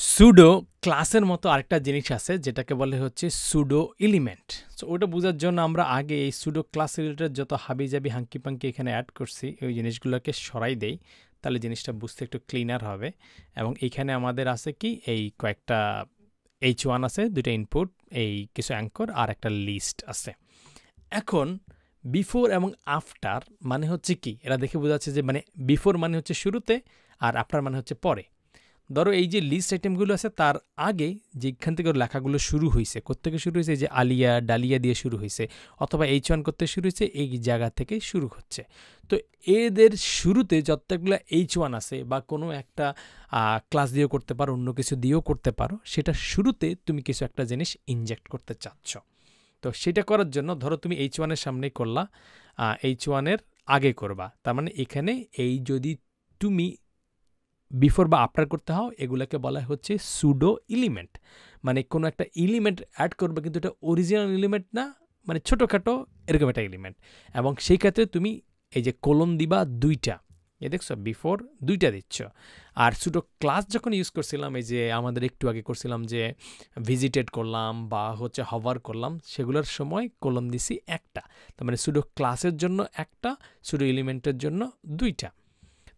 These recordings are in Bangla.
সুডো ক্লাসের মতো আরেকটা জিনিস আছে যেটাকে বলে হচ্ছে সুডো এলিমেন্ট। সো ওটা বোঝার জন্য আমরা আগে এই সুডো ক্লাস রিলেটেড যত হাবিজাবি হাঙ্কি পাঙ্কি এখানে অ্যাড করছি ওই জিনিসগুলোকে সরাই দেই, তাহলে জিনিসটা বুঝতে একটু ক্লিনার হবে। এবং এইখানে আমাদের আছে কি এই কয়েকটা H1 আছে, দুটো ইনপুট, এই কিছু অ্যাঙ্কর আর একটা লিস্ট আছে। এখন বিফোর এবং আফটার মানে হচ্ছে কি, এরা দেখে বোঝা যাচ্ছে যে মানে বিফোর মানে হচ্ছে শুরুতে আর আফটার মানে হচ্ছে পরে। ধরো এই যে লিস্ট আইটেমগুলো আছে তার আগে যেখান থেকে লেখাগুলো শুরু হয়েছে, কোত্থেকে শুরু হয়েছে, যে আলিয়া ডালিয়া দিয়ে শুরু হয়েছে, অথবা H1 করতে শুরু হয়েছে, এই জায়গা থেকে শুরু হচ্ছে। তো এদের শুরুতে যতগুলো H1 আছে বা কোনো একটা ক্লাস দিয়েও করতে পারো, অন্য কিছু দিয়েও করতে পারো, সেটা শুরুতে তুমি কিছু একটা জিনিস ইনজেক্ট করতে চাচ্ছ। তো সেটা করার জন্য ধরো তুমি H1 এর সামনেই করলা, H1 এর আগে করবা, তার মানে এখানে এই যদি তুমি বিফোর বা আফটার করতে হও, এগুলোকে বলা হচ্ছে সুডো এলিমেন্ট। মানে কোনো একটা এলিমেন্ট অ্যাড করবে, কিন্তু এটা অরিজিনাল এলিমেন্ট না, মানে ছোটোখাটো এরকম একটা এলিমেন্ট। এবং সেই ক্ষেত্রে তুমি এই যে কোলন দিবা দুইটা, এ দেখছো বিফোর দুইটা দিচ্ছ। আর সুডো ক্লাস যখন ইউজ করছিলাম, এই যে আমাদের একটু আগে করছিলাম যে ভিজিটেড করলাম বা হচ্ছে হভার করলাম, সেগুলোর সময় কোলন দিছি একটা। তার মানে সুডো ক্লাসের জন্য একটা, সুডো এলিমেন্টের জন্য দুইটা।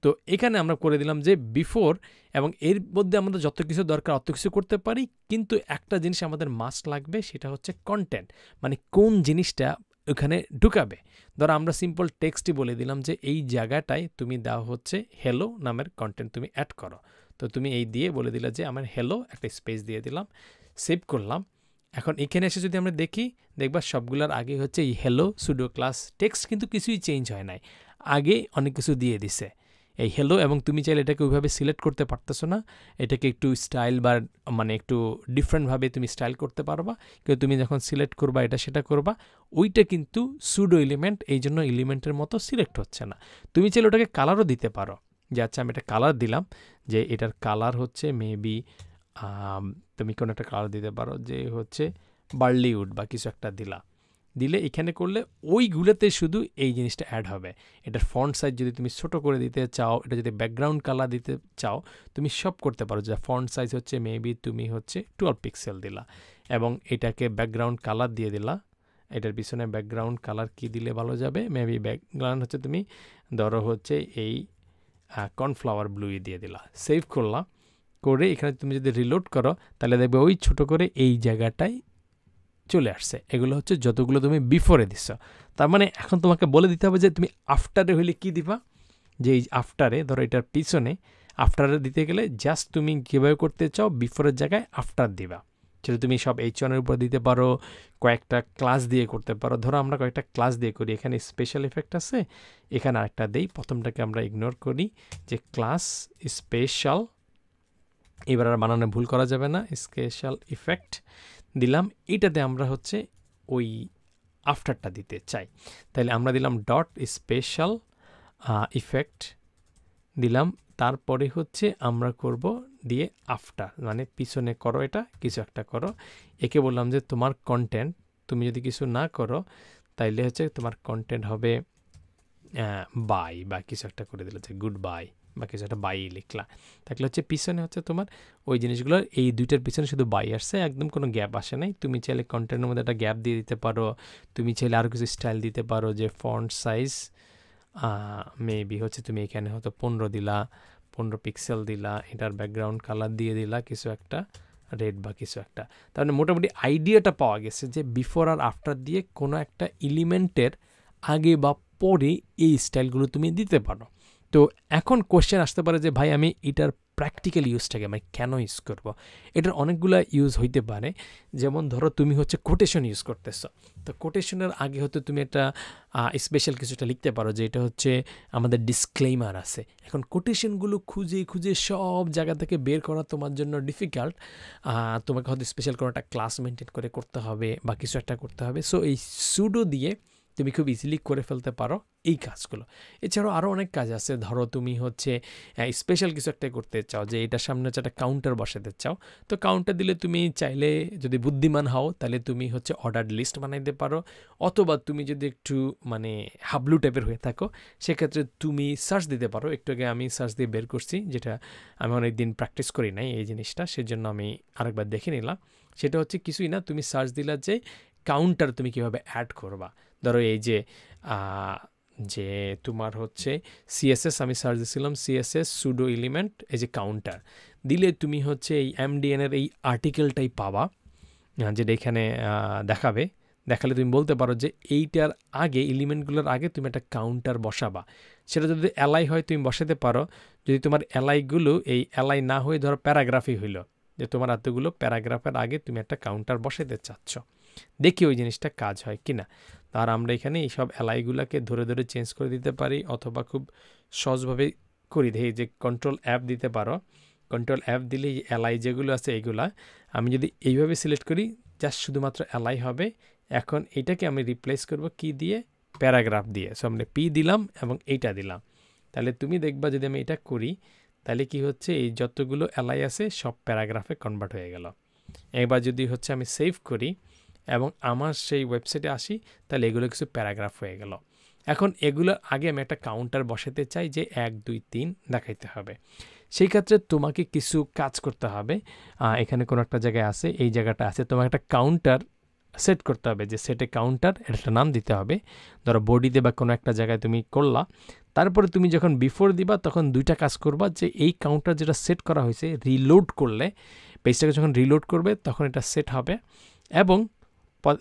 তো এখানে আমরা করে দিলাম যে বিফোর, এবং এর মধ্যে আমাদের যত কিছু দরকার অত কিছু করতে পারি, কিন্তু একটা জিনিস আমাদের মাস্ট লাগবে, সেটা হচ্ছে কন্টেন্ট, মানে কোন জিনিসটা ওখানে ঢুকাবে। ধরো আমরা সিম্পল টেক্সটই বলে দিলাম যে এই জায়গাটায় তুমি দেওয়া হচ্ছে হ্যালো নামের কন্টেন্ট তুমি অ্যাড করো। তো তুমি এই দিয়ে বলে দিলা যে আমার হ্যালো, একটা স্পেস দিয়ে দিলাম, সেভ করলাম। এখন এখানে এসে যদি আমরা দেখি, দেখবা সবগুলোর আগে হচ্ছে এই হ্যালো সুডো ক্লাস টেক্সট, কিন্তু কিছুই চেঞ্জ হয় নাই, আগে অনেক কিছু দিয়ে দিছে এই হ্যালো। এবং তুমি চাইলে এটাকে ওইভাবে সিলেক্ট করতে পারতেছো না, এটাকে একটু স্টাইল বা মানে একটু ডিফারেন্টভাবে তুমি স্টাইল করতে পারবা, কিন্তু তুমি যখন সিলেক্ট করবা এটা সেটা করবা, ওইটা কিন্তু সুডো এলিমেন্ট, এই জন্য এলিমেন্টের মতো সিলেক্ট হচ্ছে না। তুমি চাইলে ওটাকে কালারও দিতে পারো, যে আচ্ছা আমি এটা কালার দিলাম, যে এটার কালার হচ্ছে মেবি তুমি কোনো একটা কালার দিতে পারো, যে হচ্ছে বার্লিউড বা কিছু একটা দিলে এখানে করলে ওইগুলোতে শুধু এই জিনিসটা অ্যাড হবে। এটার ফন্ট সাইজ যদি তুমি ছোট করে দিতে চাও, এটা যদি ব্যাকগ্রাউন্ড কালার দিতে চাও, তুমি সব করতে পারো। যা ফন্ট সাইজ হচ্ছে মেবি তুমি হচ্ছে 12 পিক্সেল দিলা, এবং এটাকে ব্যাকগ্রাউন্ড কালার দিয়ে দিলা। এটার পিছনে ব্যাকগ্রাউন্ড কালার কি দিলে ভালো যাবে, মেবি ব্যাকগ্রাউন্ড হচ্ছে তুমি ধরো হচ্ছে এই কর্নফ্লাওয়ার ব্লুই দিয়ে দিলা, সেভ করলা। করে এখানে তুমি যদি রিলোড করো, তাহলে দেখবে ওই ছোট করে এই জায়গাটায় চলে আসছে। এগুলো হচ্ছে যতগুলো তুমি বিফোরে দিচ্ছ। তার মানে এখন তোমাকে বলে দিতে হবে যে তুমি আফটারে হইলে কি দিবা, যে এই আফটারে ধরো এটার পিছনে আফটারে দিতে গেলে জাস্ট তুমি কীভাবে করতে চাও, বিফোরের জায়গায় আফটার দিবা। সেটা তুমি সব H1 এর উপর দিতে পারো, কয়েকটা ক্লাস দিয়ে করতে পারো। ধরো আমরা কয়েকটা ক্লাস দিয়ে করি, এখানে স্পেশাল ইফেক্ট আছে, এখানে আরেকটা দেই। প্রথমটাকে আমরা ইগনোর করি, যে ক্লাস স্পেশাল, এবার আর বানানে ভুল করা যাবে না, স্পেশাল ইফেক্ট দিলাম। এটাতে আমরা হচ্ছে ওই আফটারটা দিতে চাই, তাহলে আমরা দিলাম ডট স্পেশাল ইফেক্ট দিলাম। তারপরে হচ্ছে আমরা করব দিয়ে আফটার, মানে পিছনে করো, এটা কিছু একটা করো। একে বললাম যে তোমার কন্টেন্ট, তুমি যদি কিছু না করো তাইলে হচ্ছে তোমার কন্টেন্ট হবে বাই বা কিছু একটা করে দিলে, যে গুড বাই বা কিছু একটা বাই লিখলা, থাকলে হচ্ছে পিছনে হচ্ছে তোমার ওই জিনিসগুলো, এই দুইটার পিছনে শুধু বাই আসছে, একদম কোনো গ্যাপ আসে নাই। তুমি চাইলে কন্টেন্টের মধ্যে একটা গ্যাপ দিয়ে দিতে পারো, তুমি চাইলে আরও কিছু স্টাইল দিতে পারো, যে ফন্ট সাইজ মেবি হচ্ছে তুমি এখানে হয়তো 15 দিলা, 15 পিক্সেল দিলা, এটার ব্যাকগ্রাউন্ড কালার দিয়ে দিলা কিছু একটা রেড বা কিছু একটা। তার মানে মোটামুটি আইডিয়াটা পাওয়া গেছে যে বিফোর আর আফটার দিয়ে কোনো একটা এলিমেন্টের আগে বা পরে এই স্টাইলগুলো তুমি দিতে পারো। তো এখন কোশ্চেন আসতে পারে যে ভাই আমি এটার প্র্যাকটিক্যাল ইউজটাকে আমি কেন ইউজ করব। এটার অনেকগুলো ইউজ হইতে পারে, যেমন ধরো তুমি হচ্ছে কোটেশন ইউজ করতেছো, তো কোটেশনের আগে হয়তো তুমি একটা স্পেশাল কিছুটা লিখতে পারো, যে এটা হচ্ছে আমাদের ডিসক্লেইমার আছে। এখন কোটেশনগুলো খুঁজে খুঁজে সব জায়গা থেকে বের করা তোমার জন্য ডিফিকাল্ট, তোমাকে হয়তো স্পেশাল কোনো একটা ক্লাস মেনটেন করে করতে হবে বা কিছু একটা করতে হবে। সো এই সুডো দিয়ে তুমি খুব ইজিলি করে ফেলতে পারো এই কাজগুলো। এছাড়াও আরও অনেক কাজ আছে। ধরো তুমি হচ্ছে স্পেশাল কিছু একটা করতে চাও, যে এটার সামনে হচ্ছে একটা কাউন্টার বসাতে চাও, তো কাউন্টার দিলে তুমি চাইলে যদি বুদ্ধিমান হও তাহলে তুমি হচ্ছে অর্ডার লিস্ট বানাইতে পারো, অথবা তুমি যদি একটু মানে হাবলু টাইপের হয়ে থাকো সেক্ষেত্রে তুমি সার্চ দিতে পারো। একটু আগে আমি সার্চ দিয়ে বের করছি, যেটা আমি অনেক দিন প্র্যাকটিস করি নাই এই জিনিসটা, সেজন্য আমি আরেকবার দেখে নিলাম। সেটা হচ্ছে কিছুই না, তুমি সার্চ দিলা যে কাউন্টার তুমি কীভাবে অ্যাড করবা। ধরো এই যে যে তোমার হচ্ছে সিএসএস, আমি সার্চ দিয়েছিলাম সিএসএস সুডো এলিমেন্ট, এই যে কাউন্টার দিলে তুমি হচ্ছে এই এমডিএনের এই আর্টিকেলটাই পাবা, যেটা এখানে দেখাবে। দেখালে তুমি বলতে পারো যে এইটার আগে এলিমেন্টগুলোর আগে তুমি একটা কাউন্টার বসাবা। সেটা যদি এলআই হয় তুমি বসাতে পারো। যদি তোমার এলআইগুলো এই এলআই না হয়ে ধরো প্যারাগ্রাফই হইল, যে তোমার এতগুলো প্যারাগ্রাফের আগে তুমি একটা কাউন্টার বসাতে চাচ্ছ, দেখি ওই জিনিসটা কাজ হয় কিনা। আর আমরা এখানে এইসব এলআইগুলোকে ধরে ধরে চেঞ্জ করে দিতে পারি, অথবা খুব সহজভাবে করি দেখি যে কন্ট্রোল অ্যাপ দিতে পারো। কন্ট্রোল অ্যাপ দিলে এলআই যেগুলো আছে এইগুলা আমি যদি এইভাবে সিলেক্ট করি জাস্ট শুধুমাত্র এলআই হবে। এখন এটাকে আমি রিপ্লেস করব কি দিয়ে, প্যারাগ্রাফ দিয়ে। সো আমরা পি দিলাম এবং এইটা দিলাম, তাহলে তুমি দেখবা যদি আমি এটা করি তাহলে কি হচ্ছে এই যতগুলো এলআই আছে সব প্যারাগ্রাফে কনভার্ট হয়ে গেল। এবার যদি হচ্ছে আমি সেভ করি এবং আমার সেই ওয়েবসাইটে আসি তাহলে এগুলো কিছু প্যারাগ্রাফ হয়ে গেল। এখন এগুলোর আগে আমি একটা কাউন্টার বসাতে চাই যে 1 2 3 দেখাইতে হবে। সেই ক্ষেত্রে তোমাকে কিছু কাজ করতে হবে। এখানে কোনো একটা জায়গায় আছে, এই জায়গাটা আছে, তোমাকে একটা কাউন্টার সেট করতে হবে, যে সেটে কাউন্টার একটা নাম দিতে হবে। ধরো বডিতে বা কোনো একটা জায়গায় তুমি করলা, তারপরে তুমি যখন বিফোর দিবা তখন দুইটা কাজ করবা, যে এই কাউন্টার যেটা সেট করা হয়েছে রিলোড করলে, পেজটাকে যখন রিলোড করবে তখন এটা সেট হবে, এবং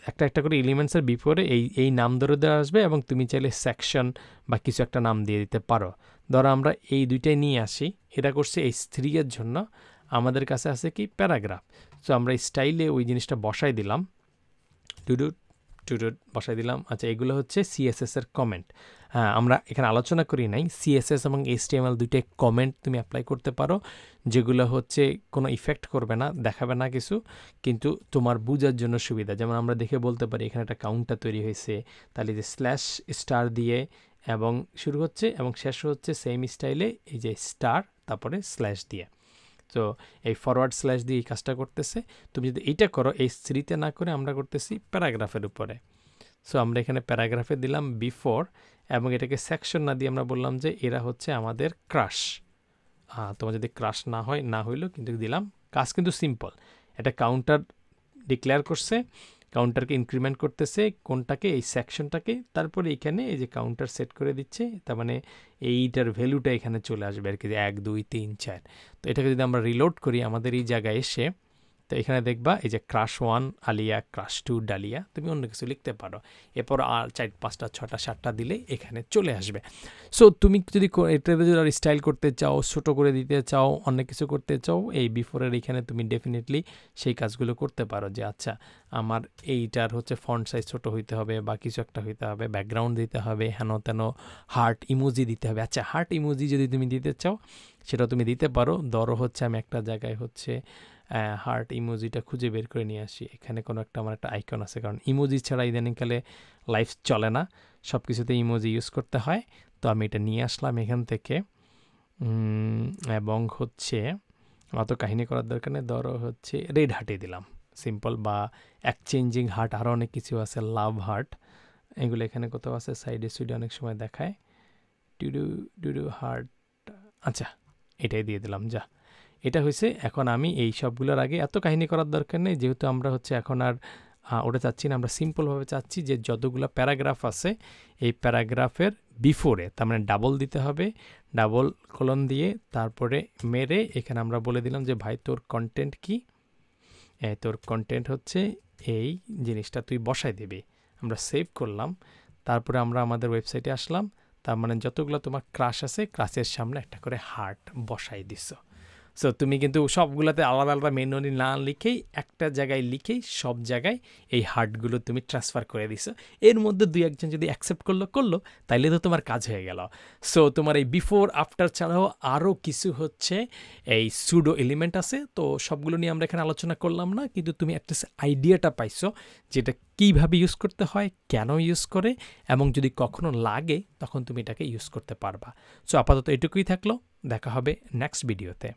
একটা একটা করে এলিমেন্টসের বিফোরে এই নাম ধরে দেওয়া আসবে, এবং তুমি চাইলে সেকশন বা কিছু একটা নাম দিয়ে দিতে পারো। ধরো আমরা এই দুইটাই নিয়ে আসি, এটা করছে H3 এর জন্য, আমাদের কাছে আছে কি প্যারাগ্রাফ। সো আমরা স্টাইলে ওই জিনিসটা বসাই দিলাম, টুডুট বসাই দিলাম। আচ্ছা, এগুলো হচ্ছে সিএসএস এর কমেন্ট। হ্যাঁ, আমরা এখানে আলোচনা করি নাই, সিএসএস এবং HTML দুইটাই কমেন্ট তুমি অ্যাপ্লাই করতে পারো, যেগুলো হচ্ছে কোনো ইফেক্ট করবে না, দেখাবে না কিছু, কিন্তু তোমার বোঝার জন্য সুবিধা। যেমন আমরা দেখে বলতে পারি এখানে একটা কাউন্টার তৈরি হয়েছে, তাহলে যে স্ল্যাশ স্টার দিয়ে এবং শুরু হচ্ছে এবং শেষ হচ্ছে সেম স্টাইলে, এই যে স্টার তারপরে স্ল্যাশ দিয়ে। তো এই ফরওয়ার্ড স্ল্যাশ দিয়ে এই কাজটা করতেছে। তুমি যদি এইটা করো H3-তে না করে আমরা করতেছি প্যারাগ্রাফের উপরে। সো আমরা এখানে প্যারাগ্রাফে দিলাম বিফোর, এবং এটাকে সেকশন না দিয়ে আমরা বললাম যে এরা হচ্ছে আমাদের ক্রাশ। তোমার যদি ক্রাশ না হয় না হইলো, কিন্তু দিলাম। কাজ কিন্তু সিম্পল, এটা কাউন্টার ডিক্লেয়ার করছে, কাউন্টারকে ইনক্রিমেন্ট করতেছে কোনটাকে, এই সেকশনটাকে, তারপরে এখানে এই যে কাউন্টার সেট করে দিচ্ছে, তার মানে এইটার ভ্যালুটা এখানে চলে আসবে আর কি, যে 1 2 3 4। তো এটাকে যদি আমরা রিলোড করি আমাদের এই জায়গায় এসে, তো এখানে দেখবা এই যে ক্রাশ 1 আলিয়া, ক্রাশ 2 ডালিয়া, তুমি অন্য কিছু লিখতে পারো, এরপর আর 4 5টা 6টা 7টা দিলে এখানে চলে আসবে। সো তুমি যদি এটাতে যদি স্টাইল করতে চাও, ছোট করে দিতে চাও, অনেক কিছু করতে চাও, এই বিফোরের এখানে তুমি ডেফিনেটলি সেই কাজগুলো করতে পারো, যে আচ্ছা আমার এইটার হচ্ছে ফন্ট সাইজ ছোট হইতে হবে বা কিছু একটা হইতে হবে, ব্যাকগ্রাউন্ড দিতে হবে, হেন তেন হার্ট ইমোজি দিতে হবে। আচ্ছা, হার্ট ইমোজি যদি তুমি দিতে চাও সেটা তুমি দিতে পারো। ধরো হচ্ছে আমি একটা জায়গায় হচ্ছে হার্ট ইমোজিটা খুঁজে বের করে নিয়ে আসি, এখানে কোনো একটা আমার একটা আইকন আছে, কারণ ইমোজি ছাড়া ইদানিংকালে লাইফ চলে না, সব কিছুতে ইমোজি ইউজ করতে হয়। তো আমি এটা নিয়ে আসলাম এখান থেকে, এবং হচ্ছে অত কাহিনী করার দরকার নেই। ধরো হচ্ছে রেড হার্টে দিলাম, সিম্পল, বা এক্সচেঞ্জিং হার্ট, আরও অনেক কিছু আছে, লাভ হার্ট, এগুলো এখানে কোথাও আছে, সাইডে সুইডে অনেক সময় দেখায়, ডুডু হার্ট। আচ্ছা, এটাই দিয়ে দিলাম, যা এটা হয়েছে। এখন আমি এই সবগুলোর আগে এত কাহিনী করার দরকার নেই, যেহেতু আমরা হচ্ছে এখন আর ওটা চাচ্ছি না, আমরা সিম্পলভাবে চাচ্ছি যে যতগুলো প্যারাগ্রাফ আছে এই প্যারাগ্রাফের বিফোরে, তার মানে ডাবল দিতে হবে, ডাবল কলন দিয়ে তারপরে মেরে এখানে আমরা বলে দিলাম যে ভাই তোর কন্টেন্ট কি, তোর কন্টেন্ট হচ্ছে এই জিনিসটা তুই বসাই দিবি। আমরা সেভ করলাম, তারপরে আমরা আমাদের ওয়েবসাইটে আসলাম, তার মানে যতগুলো তোমার ক্রাশ আছে ক্রাশের সামনে একটা করে হার্ট বসাই দিছো। সো তুমি কিন্তু সবগুলোতে আলাদা আলাদা ম্যানুয়ালি না লিখেই একটা জায়গায় লিখেই সব জায়গায় এই হার্টগুলো তুমি ট্রান্সফার করে দিছো। এর মধ্যে দুই একজন যদি অ্যাকসেপ্ট করলো তাইলে তো তোমার কাজ হয়ে গেল। সো তোমার এই বিফোর আফটার ছাড়াও আরও কিছু হচ্ছে এই সুডো এলিমেন্ট আছে, তো সবগুলো নিয়ে আমরা এখানে আলোচনা করলাম না, কিন্তু তুমি একটা আইডিয়াটা পাইছো যেটা কীভাবে ইউজ করতে হয়, কেন ইউজ করে, এবং যদি কখনো লাগে তখন তুমি এটাকে ইউজ করতে পারবা। সো আপাতত এটুকুই থাকলো, দেখা হবে নেক্সট ভিডিওতে।